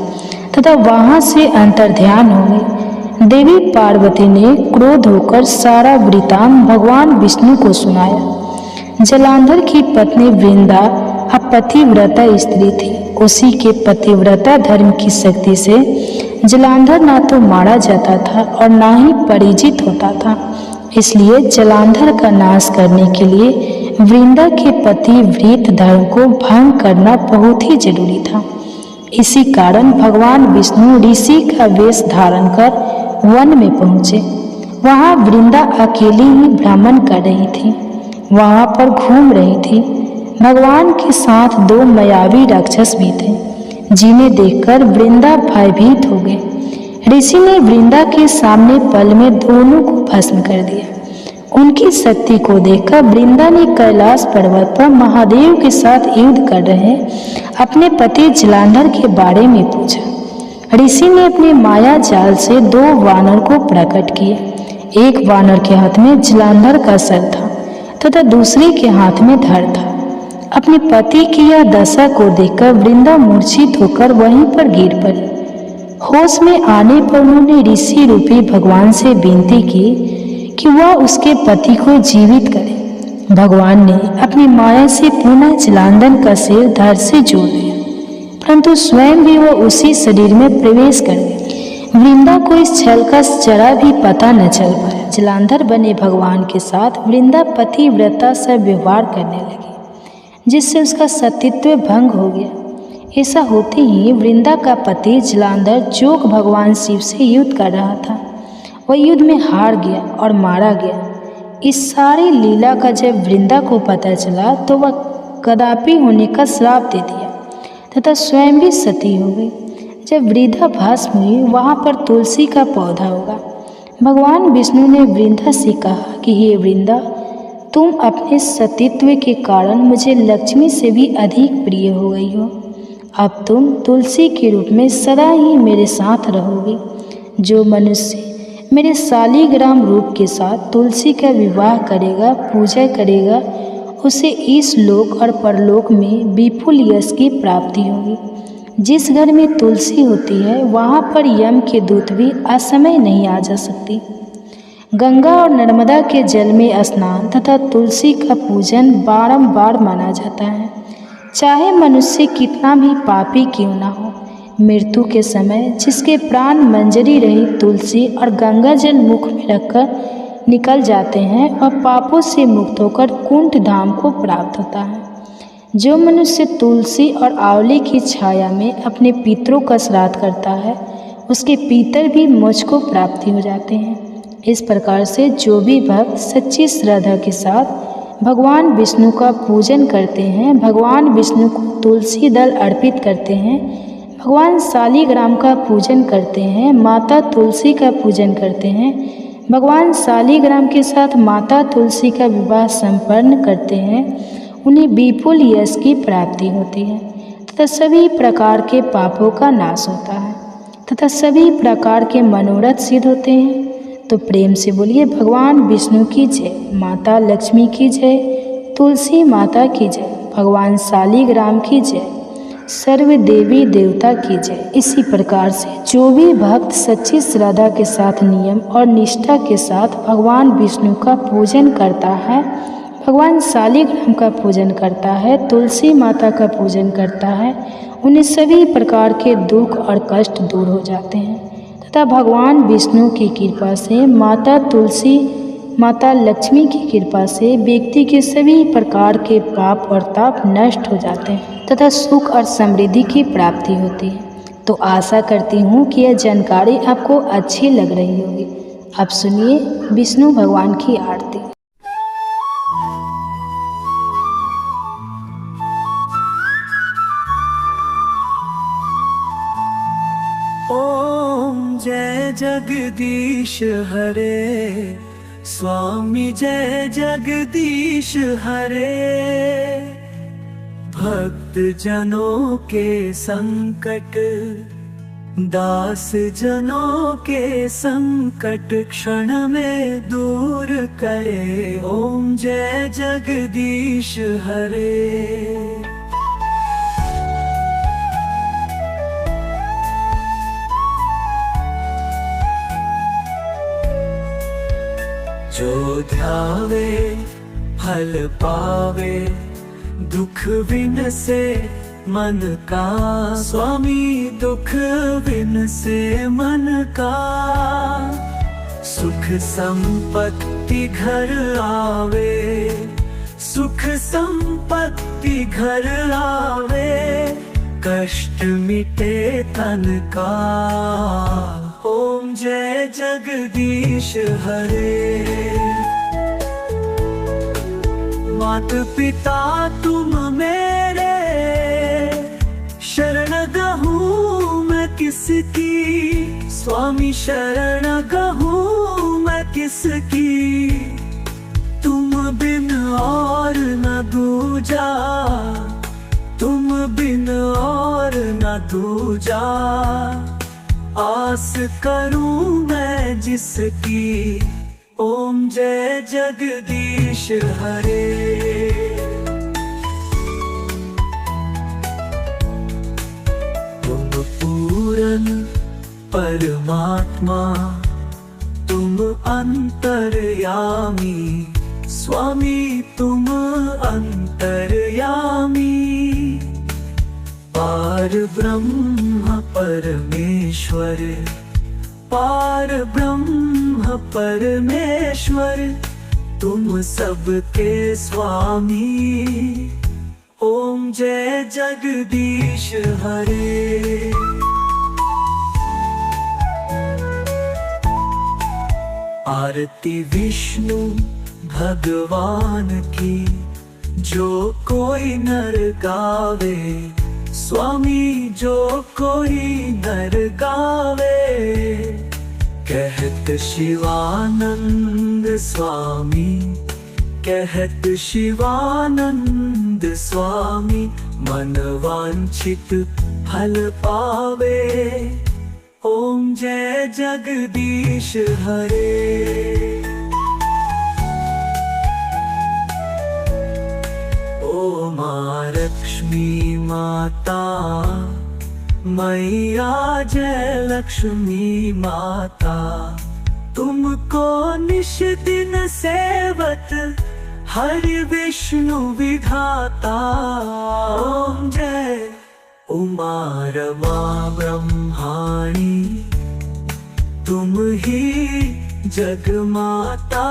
तथा वहां से अंतर्ध्यान हो गई। देवी पार्वती ने क्रोध होकर सारा वृतांत भगवान विष्णु को सुनाया। जलांधर की पत्नी वृंदा अब पतिव्रता स्त्री थी। उसी के पतिव्रता धर्म की शक्ति से जलांधर ना तो मारा जाता था और ना ही परिचित होता था। इसलिए जलांधर का नाश करने के लिए वृंदा के पति वृत धर्म को भंग करना बहुत ही जरूरी था। इसी कारण भगवान विष्णु ऋषि का वेश धारण कर वन में पहुंचे। वहां वृंदा अकेली ही भ्रमण कर रही थी, वहां पर घूम रही थी। भगवान के साथ दो मायावी राक्षस भी थे, जिन्हें देखकर वृंदा भयभीत हो गई। ऋषि ने वृंदा के सामने पल में दोनों को भस्म कर दिया। उनकी शक्ति को देखकर वृंदा ने कैलाश पर्वत पर महादेव के साथ युद्ध कर रहे अपने पति जलांधर के बारे में पूछा। ऋषि ने अपने माया जाल से दो वानर को प्रकट किए। एक वानर के हाथ में जलांधर का सर था तथा दूसरे के हाथ में धड़ था। अपने पति की यह दशा को देखकर वृंदा मूर्छित होकर वहीं पर गिर पड़ी। होश में आने पर उन्होंने ऋषि रूपी भगवान से विनती की कि वह उसके पति को जीवित करे। भगवान ने अपनी माया से पुनः जलांधर का सिर धड़ से जोड़ दिया, परंतु स्वयं भी वह उसी शरीर में प्रवेश कर गई। वृंदा को इस छल का जरा भी पता न चल पाया। जलांधर बने भगवान के साथ वृंदा पतिव्रता से व्यवहार करने लगी, जिससे उसका सतीत्व भंग हो गया। ऐसा होते ही वृंदा का पति जलांधर, जो भगवान शिव से युद्ध कर रहा था, वह युद्ध में हार गया और मारा गया। इस सारी लीला का जब वृंदा को पता चला तो वह कदापि होने का श्राप दे दिया तथा स्वयं भी सती हो गई। जब वृंदा भस्म हुई, वहाँ पर तुलसी का पौधा होगा। भगवान विष्णु ने वृंदा से कहा कि हे वृंदा, तुम अपने सतीत्व के कारण मुझे लक्ष्मी से भी अधिक प्रिय हो गई हो। अब तुम तुलसी के रूप में सदा ही मेरे साथ रहोगी। जो मनुष्य मेरे शालिग्राम रूप के साथ तुलसी का विवाह करेगा, पूजा करेगा, उसे इस लोक और परलोक में विपुल यश की प्राप्ति होगी। जिस घर में तुलसी होती है, वहाँ पर यम के दूत भी असमय नहीं आ जा सकती। गंगा और नर्मदा के जल में स्नान तथा तुलसी का पूजन बारंबार माना जाता है। चाहे मनुष्य कितना भी पापी क्यों ना हो, मृत्यु के समय जिसके प्राण मंजरी रही तुलसी और गंगा जल मुख में रखकर निकल जाते हैं और पापों से मुक्त होकर कुंठ धाम को प्राप्त होता है। जो मनुष्य तुलसी और आंवले की छाया में अपने पितरों का श्राद्ध करता है, उसके पितर भी मोक्ष को प्राप्ति हो जाते हैं। इस प्रकार से जो भी भक्त सच्ची श्रद्धा के साथ भगवान विष्णु का पूजन करते हैं, भगवान विष्णु को तुलसी दल अर्पित करते हैं, भगवान शालिग्राम का पूजन करते हैं, माता तुलसी का पूजन करते हैं, भगवान शालिग्राम के साथ माता तुलसी का विवाह संपन्न करते हैं, उन्हें विपुल यश की प्राप्ति होती है तथा सभी प्रकार के पापों का नाश होता है तथा सभी प्रकार के मनोरथ सिद्ध होते हैं। तो प्रेम से बोलिए भगवान विष्णु की जय, माता लक्ष्मी की जय, तुलसी माता की जय, भगवान शालिग्राम की जय, सर्व देवी देवता की जय। इसी प्रकार से जो भी भक्त सच्ची श्रद्धा के साथ नियम और निष्ठा के साथ भगवान विष्णु का पूजन करता है, भगवान शालिग्राम का पूजन करता है, तुलसी माता का पूजन करता है, उन्हें सभी प्रकार के दुख और कष्ट दूर हो जाते हैं तथा भगवान विष्णु की कृपा से, माता तुलसी, माता लक्ष्मी की कृपा से व्यक्ति के सभी प्रकार के पाप और ताप नष्ट हो जाते हैं तथा सुख और समृद्धि की प्राप्ति होती है। तो आशा करती हूँ कि यह जानकारी आपको अच्छी लग रही होगी। अब सुनिए विष्णु भगवान की आरती। ओम जय जगदीश हरे, स्वामी जय जगदीश हरे। भक्त जनों के संकट, दास जनों के संकट क्षण में दूर करे। ओम जय जगदीश हरे। जो ध्यावे फल पावे, दुख विन से मन का। स्वामी दुख विन से मन का, सुख संपत्ति घर आवे, सुख संपत्ति घर आवे, कष्ट मिटे तन का। ओम जय जगदीश हरे। मात पिता तुम मेरे, शरण गहूँ मैं किसकी। स्वामी शरण गहूँ मैं किसकी, तुम बिन और न दूजा, तुम बिन और न दूजा। आस करूं मैं जिसकी। ओम जय जगदीश हरे। तुम पूरन परमात्मा, तुम अंतर्यामी। स्वामी तुम अंतर्यामी। पार ब्रह्म परमेश्वर, पार ब्रह्म परमेश्वर, तुम सबके स्वामी। ओम जय जगदीश हरे। आरती विष्णु भगवान की, जो कोई नर गावे। स्वामी जो कोई नर गावे, कहत शिवानंद स्वामी, कहत शिवानंद स्वामी। मन वांछित फल पावे। ओम जय जगदीश हरे। ओ माँ लक्ष्मी माता, मैया जय लक्ष्मी माता। तुमको निश दिन सेवत, हरि विष्णु विधाता। ओम जय उमा रमा ब्रह्माणी, तुम ही जगमाता।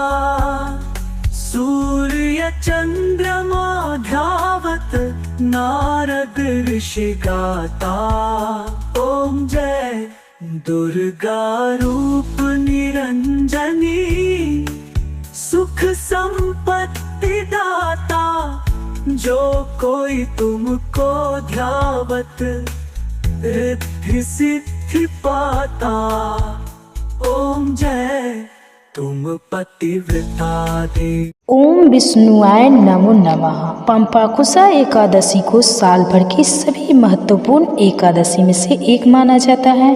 सूर्य चंद्रमा ध्यावत, नारद ऋषि गाता। ओम जय दुर्गा रूप निरंजनी, सुख संपत्ति दाता। जो कोई तुमको ध्यावत, रिद्धि सिद्धि पाता। ओम जय तुम पतिव्रता देवी। ओम विष्णुआय नमो नमः। पंपाकुशा एकादशी को साल भर की सभी महत्वपूर्ण एकादशी में से एक माना जाता है,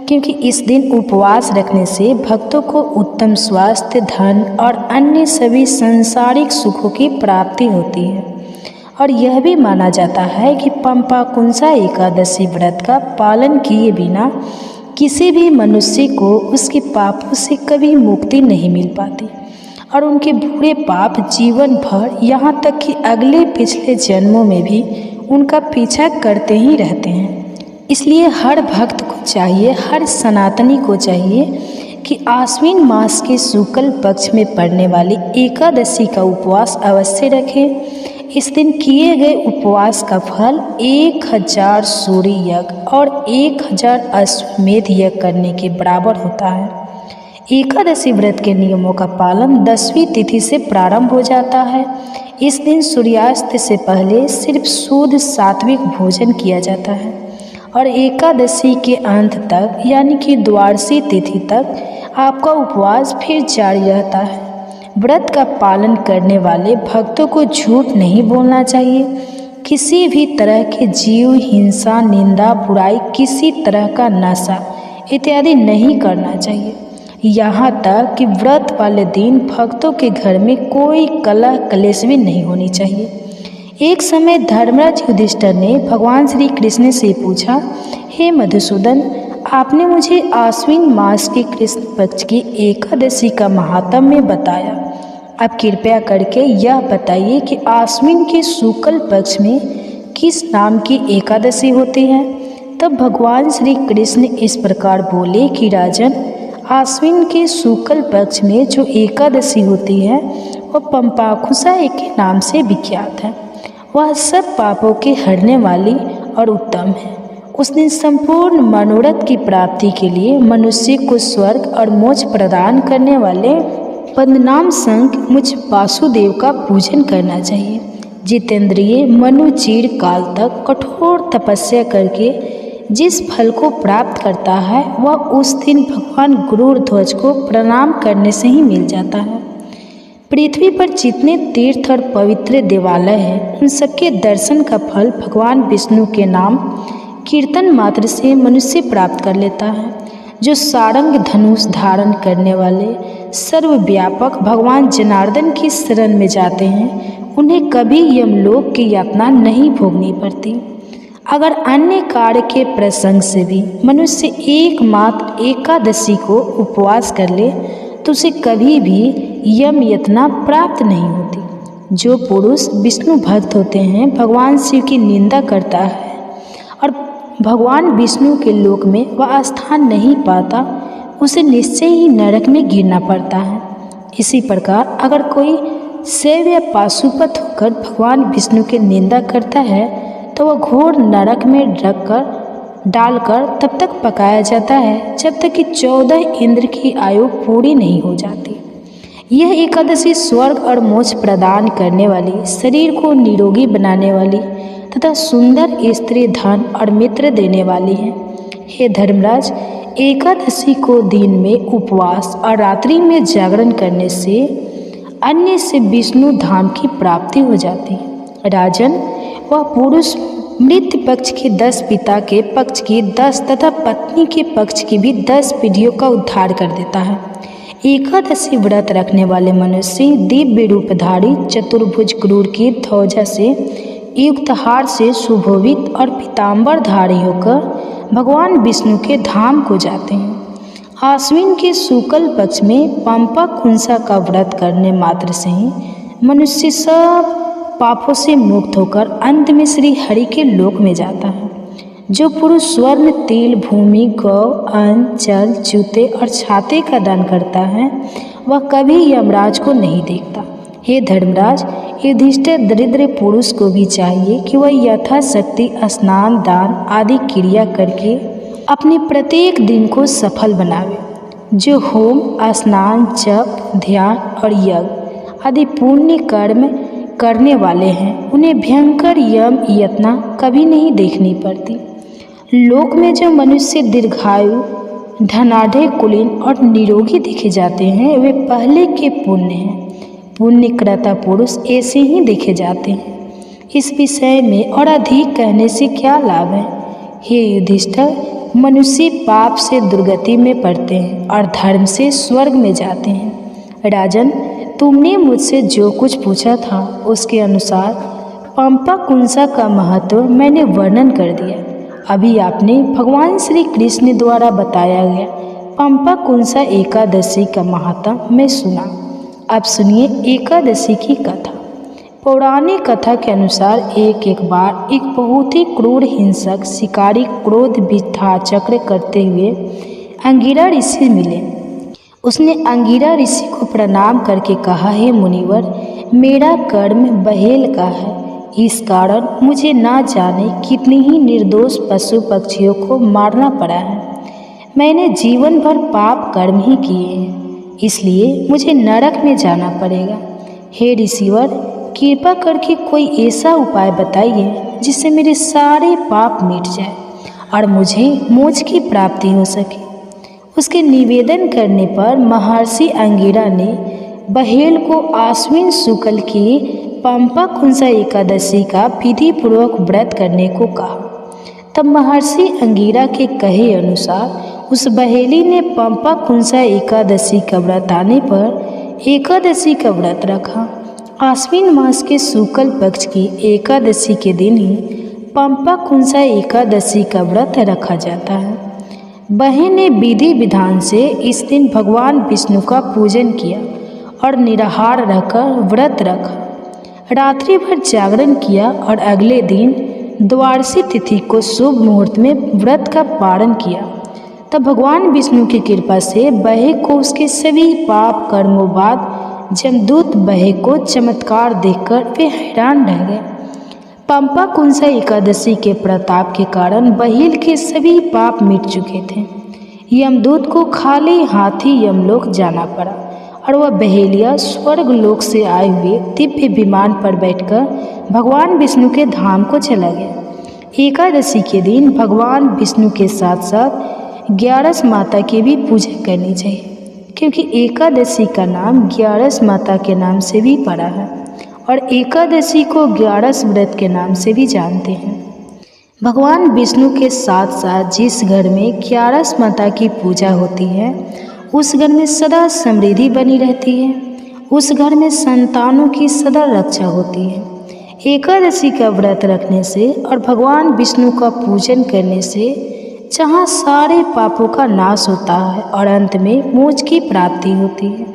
क्योंकि इस दिन उपवास रखने से भक्तों को उत्तम स्वास्थ्य, धन और अन्य सभी सांसारिक सुखों की प्राप्ति होती है। और यह भी माना जाता है कि पंपाकुशा एकादशी व्रत का पालन किए बिना किसी भी मनुष्य को उसके पापों से कभी मुक्ति नहीं मिल पाती। और उनके बुरे पाप जीवन भर, यहाँ तक कि अगले पिछले जन्मों में भी उनका पीछा करते ही रहते हैं। इसलिए हर भक्त को चाहिए, हर सनातनी को चाहिए कि आश्विन मास के शुक्ल पक्ष में पड़ने वाली एकादशी का उपवास अवश्य रखें। इस दिन किए गए उपवास का फल 1000 सूर्य यज्ञ और 1000 अश्वमेध यज्ञ करने के बराबर होता है। एकादशी व्रत के नियमों का पालन 10वीं तिथि से प्रारंभ हो जाता है। इस दिन सूर्यास्त से पहले सिर्फ शुद्ध सात्विक भोजन किया जाता है और एकादशी के अंत तक यानी कि द्वादशी तिथि तक आपका उपवास फिर जारी रहता है। व्रत का पालन करने वाले भक्तों को झूठ नहीं बोलना चाहिए, किसी भी तरह के जीव हिंसा, निंदा, बुराई, किसी तरह का नशा इत्यादि नहीं करना चाहिए। यहाँ तक कि व्रत वाले दिन भक्तों के घर में कोई कलह कलेश भी नहीं होनी चाहिए। एक समय धर्मराज युधिष्ठिर ने भगवान श्री कृष्ण से पूछा, हे मधुसूदन, आपने मुझे आश्विन मास के कृष्ण पक्ष की एकादशी का महात्म्य बताया। अब कृपया करके यह बताइए कि आश्विन के शुक्ल पक्ष में किस नाम की एकादशी होती है। तब भगवान श्री कृष्ण इस प्रकार बोले कि राजन, आश्विन के शुक्ल पक्ष में जो एकादशी होती है वह पंपाकुशा के नाम से विख्यात है। वह सब पापों के हरने वाली और उत्तम है। उस दिन संपूर्ण मनोरथ की प्राप्ति के लिए मनुष्य को स्वर्ग और मोक्ष प्रदान करने वाले पद्मनाम संग मुझ वासुदेव का पूजन करना चाहिए। जितेंद्रिय मनु चीर काल तक कठोर तपस्या करके जिस फल को प्राप्त करता है वह उस दिन भगवान गरुड़ध्वज को प्रणाम करने से ही मिल जाता है। पृथ्वी पर जितने तीर्थ और पवित्र देवालय हैं उन सबके दर्शन का फल भगवान विष्णु के नाम कीर्तन मात्र से मनुष्य प्राप्त कर लेता है। जो सारंग धनुष धारण करने वाले सर्वव्यापक भगवान जनार्दन की शरण में जाते हैं उन्हें कभी यमलोक की यातना नहीं भोगनी पड़ती। अगर अन्य कार्य के प्रसंग से भी मनुष्य एकमात्र एकादशी को उपवास कर ले तो उसे कभी भी यम यातना प्राप्त नहीं होती। जो पुरुष विष्णु भक्त होते हैं भगवान शिव की निंदा करता है और भगवान विष्णु के लोक में वह स्थान नहीं पाता, उसे निश्चय ही नरक में गिरना पड़ता है। इसी प्रकार अगर कोई शैव या पाशुपत होकर भगवान विष्णु की निंदा करता है तो वह घोर नरक में डालकर तब तक पकाया जाता है जब तक कि 14 इंद्र की आयु पूरी नहीं हो जाती। यह एकादशी स्वर्ग और मोक्ष प्रदान करने वाली, शरीर को निरोगी बनाने वाली तथा सुंदर स्त्री, धन और मित्र देने वाली है। हे धर्मराज, एकादशी को दिन में उपवास और रात्रि में जागरण करने से अन्य से विष्णु धाम की प्राप्ति हो जाती है। राजन, वह पुरुष मृत पक्ष के 10 पिता के पक्ष की 10 तथा पत्नी के पक्ष की भी 10 पीढ़ियों का उद्धार कर देता है। एकादशी व्रत रखने वाले मनुष्य दिव्य रूपधारी चतुर्भुज क्रूर की ध्वजा से युक्त हार से सुशोभित और पीताम्बरधारी होकर भगवान विष्णु के धाम को जाते हैं। आश्विन के शुक्ल पक्ष में पंपा कुंसा का व्रत करने मात्र से ही मनुष्य सब पापों से मुक्त होकर अंत में श्री हरि के लोक में जाता है। जो पुरुष स्वर्ण, तिल, भूमि, गौ, अन्न, जल, जूते और छाते का दान करता है वह कभी यमराज को नहीं देखता। हे धर्मराज, युधिष्ठिर दरिद्र पुरुष को भी चाहिए कि वह यथाशक्ति स्नान, दान आदि क्रिया करके अपने प्रत्येक दिन को सफल बनावे। जो होम, स्नान, जप, ध्यान और यज्ञ आदि पुण्य कर्म करने वाले हैं उन्हें भयंकर यम यातना कभी नहीं देखनी पड़ती। लोक में जो मनुष्य दीर्घायु, धनाढ़, कुलीन और निरोगी देखे जाते हैं वे पहले के पुण्य हैं। पुण्यकृता पुरुष ऐसे ही देखे जाते हैं। इस विषय में और अधिक कहने से क्या लाभ है। हे युधिष्ठिर, मनुष्य पाप से दुर्गति में पड़ते हैं और धर्म से स्वर्ग में जाते हैं। राजन, तुमने मुझसे जो कुछ पूछा था उसके अनुसार पंपा कुंसा का महत्व मैंने वर्णन कर दिया। अभी आपने भगवान श्री कृष्ण द्वारा बताया गया पंपा कुंसा एकादशी का महत्व मैं सुना। अब सुनिए एकादशी की कथा। पौराणिक कथा के अनुसार एक बार एक बहुत ही क्रूर हिंसक शिकारी क्रोध वृथा चक्र करते हुए अंगिरा ऋषि मिले। उसने अंगिरा ऋषि को प्रणाम करके कहा, हे मुनिवर, मेरा कर्म बहेल का है। इस कारण मुझे ना जाने कितनी ही निर्दोष पशु पक्षियों को मारना पड़ा है। मैंने जीवन भर पाप कर्म ही किए हैं, इसलिए मुझे नरक में जाना पड़ेगा। हे ऋषिवर, कृपा करके कोई ऐसा उपाय बताइए जिससे मेरे सारे पाप मिट जाए और मुझे मोक्ष की प्राप्ति हो सके। उसके निवेदन करने पर महर्षि अंगिरा ने बहेल को आश्विन शुक्ल की पंपा कुंसा एकादशी का विधि पूर्वक व्रत करने को कहा। तब महर्षि अंगिरा के कहे अनुसार उस बहेली ने पंपा कुंसा एकादशी का व्रत आने पर एकादशी का व्रत रखा। आश्विन मास के शुक्ल पक्ष की एकादशी के दिन ही पंपा कुंसा एकादशी का व्रत रखा जाता है। बहन ने विधि विधान से इस दिन भगवान विष्णु का पूजन किया और निराहार रहकर व्रत रखा। रात्रि भर जागरण किया और अगले दिन द्वादशी तिथि को शुभ मुहूर्त में व्रत का पारण किया। तब भगवान विष्णु की कृपा से बहे को उसके सभी पाप कर्मों बाद जमदूत बहे को चमत्कार देखकर वे हैरान रह गए। पंपा कुंसा एकादशी के प्रताप के कारण बहेल के सभी पाप मिट चुके थे। यमदूत को खाली हाथ ही यमलोक जाना पड़ा और वह बहेलिया स्वर्ग लोक से आए हुए दिव्य विमान पर बैठकर भगवान विष्णु के धाम को चला गया। एकादशी के दिन भगवान विष्णु के साथ साथ ग्यारस माता की भी पूजा करनी चाहिए, क्योंकि एकादशी का नाम ग्यारस माता के नाम से भी पड़ा है और एकादशी को ग्यारस व्रत के नाम से भी जानते हैं। भगवान विष्णु के साथ साथ जिस घर में ग्यारस माता की पूजा होती है उस घर में सदा समृद्धि बनी रहती है, उस घर में संतानों की सदा रक्षा होती है। एकादशी का व्रत रखने से और भगवान विष्णु का पूजन करने से जहाँ सारे पापों का नाश होता है और अंत में मोक्ष की प्राप्ति होती है।